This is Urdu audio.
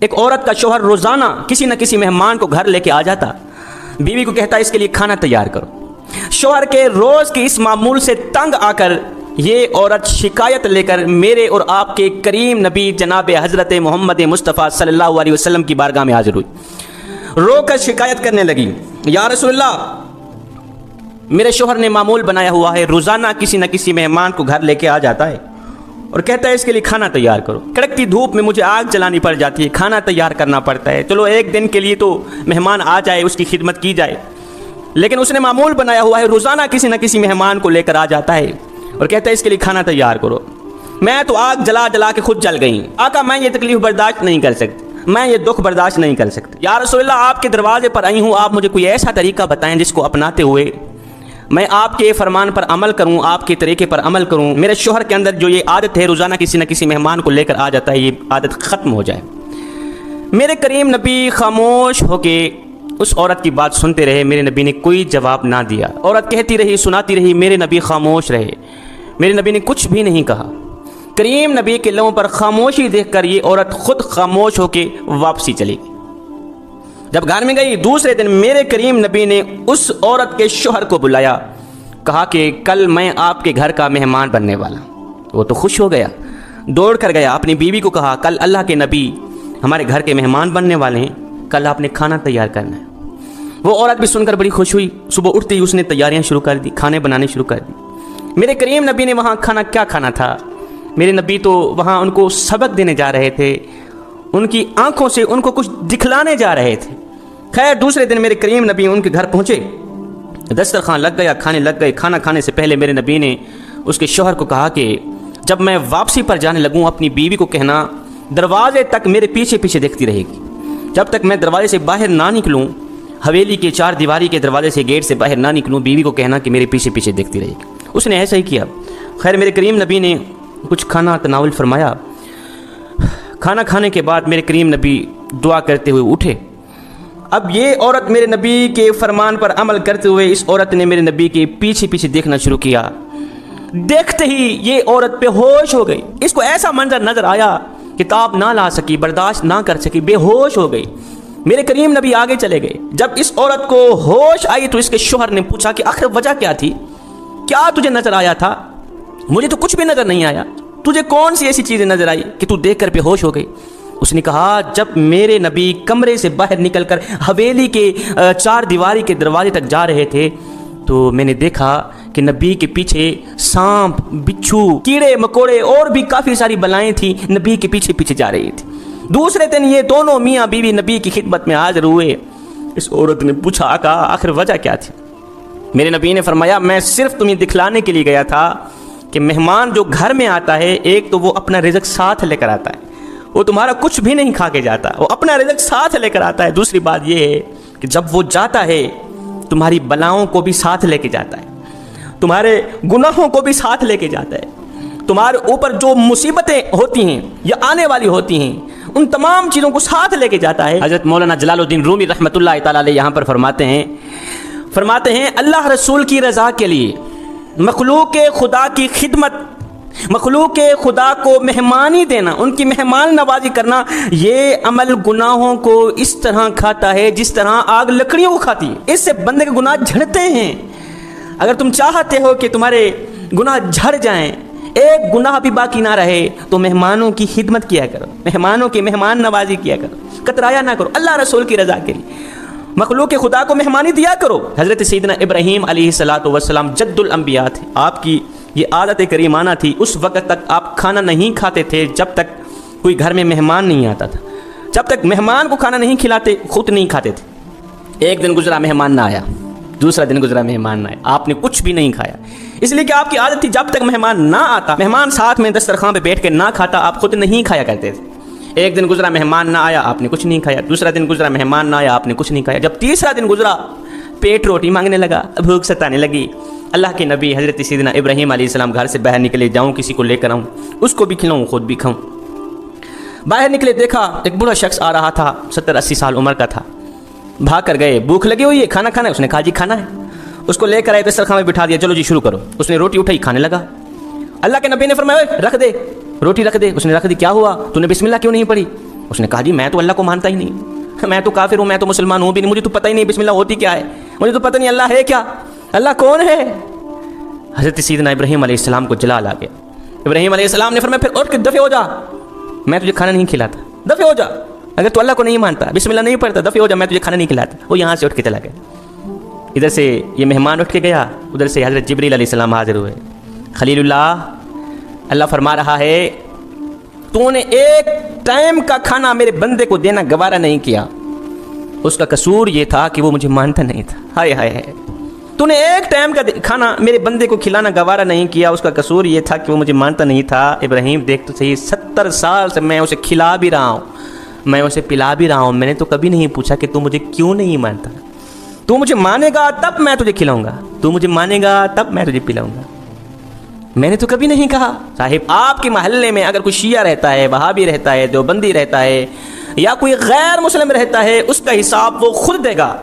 ایک عورت کا شوہر روزانہ کسی نہ کسی مہمان کو گھر لے کے آ جاتا، بیوی کو کہتا اس کے لیے کھانا تیار کرو۔ شوہر کے روز کی اس معمول سے تنگ آ کر یہ عورت شکایت لے کر میرے اور آپ کے کریم نبی جناب حضرت محمد مصطفیٰ صلی اللہ علیہ وسلم کی بارگاہ میں حاضر ہوئی، رو کر شکایت کرنے لگی، یا رسول اللہ، میرے شوہر نے معمول بنایا ہوا ہے، روزانہ کسی نہ کسی مہمان کو گھر لے کے آ جاتا ہے اور کہتا ہے اس کے لیے کھانا تیار کرو۔ کڑکتی دھوپ میں مجھے آگ جلانی پڑ جاتی ہے، کھانا تیار کرنا پڑتا ہے، چلو ایک دن کے لیے تو مہمان آ جائے، اس کی خدمت کی جائے، لیکن اس نے معمول بنایا ہوا ہے، روزانہ کسی نہ کسی مہمان کو لے کر آ جاتا ہے اور کہتا ہے اس کے لیے کھانا تیار کرو۔ میں تو آگ جلا جلا کے خود جل گئی، آقا میں یہ تکلیف برداشت نہیں کر سکتی، میں یہ دکھ برداشت نہیں کر سکتی، یا رسول اللہ آپ کے دروازے پر آئی ہوں، آپ مجھے کوئی ایسا طریقہ بتائیں جس کو اپناتے ہوئے میں آپ کے فرمان پر عمل کروں، آپ کے طریقے پر عمل کروں، میرے شوہر کے اندر جو یہ عادت ہے روزانہ کسی نہ کسی مہمان کو لے کر آ جاتا ہے، یہ عادت ختم ہو جائے۔ میرے کریم نبی خاموش ہو کے اس عورت کی بات سنتے رہے، میرے نبی نے کوئی جواب نہ دیا۔ عورت کہتی رہی، سناتی رہی، میرے نبی خاموش رہے، میرے نبی نے کچھ بھی نہیں کہا۔ کریم نبی کے لبوں پر خاموشی دیکھ کر یہ عورت خود خاموش ہو کے واپسی چلی گئی۔ جب گھر میں گئی دوسرے دن میرے کریم نبی نے اس عورت کے شوہر کو بلایا، کہا کہ کل میں آپ کے گھر کا مہمان بننے والا ہوں۔ وہ تو خوش ہو گیا، دوڑ کر گیا، اپنی بیوی کو کہا کل اللہ کے نبی ہمارے گھر کے مہمان بننے والے ہیں، کل آپ نے کھانا تیار کرنا ہے۔ وہ عورت بھی سن کر بڑی خوش ہوئی، صبح اٹھتے ہی اس نے تیاریاں شروع کر دی، کھانے بنانے شروع کر دی۔ میرے کریم نبی نے وہاں کھانا کیا کھانا تھا، میرے نبی تو وہاں ان کو سبق دینے جا رہے تھے، ان کی آنکھوں سے ان کو کچھ دکھلانے جا رہے تھے۔ خیر دوسرے دن میرے کریم نبی ان کے گھر پہنچے، دسترخوان لگ گیا، کھانے لگ گئے۔ کھانا کھانے سے پہلے میرے نبی نے اس کے شوہر کو کہا کہ جب میں واپسی پر جانے لگوں اپنی بیوی کو کہنا دروازے تک میرے پیچھے پیچھے دیکھتی رہے گی، جب تک میں دروازے سے باہر نہ نکلوں، حویلی کے چار دیواری کے دروازے سے گیٹ سے باہر نہ نکلوں، بیوی کو کہنا کہ میرے پیچھے پیچھے دیکھتی رہے گی۔ اس نے ایسا ہی کیا۔ خیر میرے کریم نبی نے کچھ کھانا تناول فرمایا۔ کھانا کھانے کے بعد میرے کریم نبی دعا کرتے ہوئے اٹھے۔ اب یہ عورت میرے نبی کے فرمان پر عمل کرتے ہوئے اس عورت نے میرے نبی کے پیچھے پیچھے دیکھنا شروع کیا۔ دیکھتے ہی یہ عورت بے ہوش ہو گئی، اس کو ایسا منظر نظر آیا کہ تاب نہ لا سکی، برداشت نہ کر سکی، بے ہوش ہو گئی۔ میرے کریم نبی آگے چلے گئے۔ جب اس عورت کو ہوش آئی تو اس کے شوہر نے پوچھا کہ آخر وجہ کیا تھی، کیا تجھے نظر آیا تھا؟ مجھے تو کچھ بھی نظر نہیں آیا، تجھے کون سی ایسی چیزیں نظر آئی کہ تو دیکھ کر بے ہوش ہو گئی؟ اس نے کہا جب میرے نبی کمرے سے باہر نکل کر حویلی کے چار دیواری کے دروازے تک جا رہے تھے تو میں نے دیکھا کہ نبی کے پیچھے سانپ، بچھو، کیڑے مکوڑے اور بھی کافی ساری بلائیں تھیں، نبی کے پیچھے پیچھے جا رہی تھی۔ دوسرے دن یہ دونوں میاں بیوی نبی کی خدمت میں حاضر ہوئے۔ اس عورت نے پوچھا آقا آخر وجہ کیا تھی؟ میرے نبی نے فرمایا میں صرف تمہیں دکھلانے کے لیے گیا تھا کہ مہمان جو گھر میں آتا ہے ایک تو وہ اپنا رزق ساتھ لے کر آتا ہے، وہ تمہارا کچھ بھی نہیں کھا کے جاتا، وہ اپنا رزق ساتھ لے کر آتا ہے۔ دوسری بات یہ ہے کہ جب وہ جاتا ہے تمہاری بلاؤں کو بھی ساتھ لے کے جاتا ہے، تمہارے گناہوں کو بھی ساتھ لے کے جاتا ہے، تمہارے اوپر جو مصیبتیں ہوتی ہیں یا آنے والی ہوتی ہیں ان تمام چیزوں کو ساتھ لے کے جاتا ہے۔ حضرت مولانا جلال الدین رومی رحمۃ اللہ تعالی علیہ یہاں پر فرماتے ہیں اللہ رسول کی رضا کے لیے مخلوق خدا کی خدمت، مخلوق خدا کو مہمانی دینا، ان کی مہمان نوازی کرنا، یہ عمل گناہوں کو اس طرح کھاتا ہے جس طرح آگ لکڑیوں کو کھاتی ہے۔ اس سے بندے کے گناہ جھڑتے ہیں۔ اگر تم چاہتے ہو کہ تمہارے گناہ جھڑ جائیں، ایک گناہ بھی باقی نہ رہے، تو مہمانوں کی خدمت کیا کرو، مہمانوں کی مہمان نوازی کیا کرو، کترایا نہ کرو، اللہ رسول کی رضا کے لیے مخلوق خدا کو مہمانی دیا کرو۔ حضرت سیدنا ابراہیم علیہ السلام جد الانبیاء تھے، آپ کی یہ عادت کریمانہ تھی، اس وقت تک آپ کھانا نہیں کھاتے تھے جب تک کوئی گھر میں مہمان نہیں آتا تھا، جب تک مہمان کو کھانا نہیں کھلاتے خود نہیں کھاتے تھے۔ ایک دن گزرا مہمان نہ آیا، دوسرا دن گزرا مہمان نہ آیا، آپ نے کچھ بھی نہیں کھایا، اس لیے کہ آپ کی عادت تھی جب تک مہمان نہ آتا، مہمان ساتھ میں دسترخوان پہ بیٹھ کے نہ کھاتا، آپ خود نہیں کھایا کرتے تھے۔ ایک دن گزرا مہمان نہ آیا، آپ نے کچھ نہیں کھایا، دوسرا دن گزرا مہمان نہ آیا، آپ نے کچھ نہیں کھایا، جب تیسرا دن گزرا پیٹ روٹی مانگنے لگا، بھوک ستانے لگی۔ اللہ کے نبی حضرت سیدنا ابراہیم علیہ السلام گھر سے باہر نکلے، جاؤں کسی کو لے کر آؤں، اس کو بھی کھلاؤں خود بھی کھاؤں۔ باہر نکلے دیکھا ایک بوڑھا شخص آ رہا تھا، 70-80 سال عمر کا تھا، بھاگ کر گئے، بھوک لگی ہوئی ہے، کھانا کھانا ہے، اس نے کہا جی کھانا ہے، اس کو لے کر آئے دسترخوان میں بٹھا دیا، چلو جی شروع کرو۔ اس نے روٹی اٹھائی، کھانے لگا۔ اللہ کے نبی نے فرمایا رکھ دے روٹی، رکھ دے۔ اس نے رکھ دی۔ کیا ہوا، تو نے بسم اللہ کیوں نہیں پڑھی؟ اس نے کہا جی میں تو اللہ کو مانتا ہی نہیں، میں تو کافر ہوں، میں تو مسلمان ہوں بھی نہیں، مجھے تو پتہ ہی نہیں بسم اللہ ہوتی کیا ہے، مجھے تو پتہ نہیں اللہ ہے کیا، اللہ کون ہے۔ حضرت سیدنا ابراہیم علیہ السلام کو جلال آ گیا۔ ابراہیم علیہ السلام نے فرمایا پھر اٹھ کے دفع ہو جا، میں تجھے کھانا نہیں کھلاتا، دفع ہو جا، اگر تو اللہ کو نہیں مانتا، بسم اللہ نہیں پڑھتا، دفع ہو جا، میں تجھے کھانا نہیں کھلاتا۔ وہ یہاں سے اٹھ کے چلا گیا۔ ادھر سے یہ مہمان اٹھ کے گیا، ادھر سے حضرت جبریل علیہ السلام حاضر ہوئے۔ خلیل اللہ فرما رہا ہے تو نے ایک ٹائم کا کھانا میرے بندے کو دینا گوارا نہیں کیا، اس کا قصور یہ تھا کہ وہ مجھے مانتا نہیں تھا۔ ہائے ہائے ہائے، تو نے ایک ٹائم کا کھانا میرے بندے کو کھلانا گوارا نہیں کیا، اس کا قصور یہ تھا کہ وہ مجھے مانتا نہیں تھا۔ ابراہیم دیکھ تو صحیح، 70 سال سے میں اسے کھلا بھی رہا ہوں، میں اسے پلا بھی رہا ہوں، میں نے تو کبھی نہیں پوچھا کہ تو مجھے کیوں نہیں مانتا، تو مجھے مانے گا تب میں تجھے کھلاؤں گا، تو مجھے مانے گا تب میں تجھے پلاؤں گا، میں نے تو کبھی نہیں کہا۔ صاحب آپ کے محلے میں اگر کوئی شیعہ رہتا ہے، وہابی رہتا ہے، دیوبندی رہتا ہے، یا کوئی غیر مسلم رہتا ہے، اس کا حساب وہ خود دے گا۔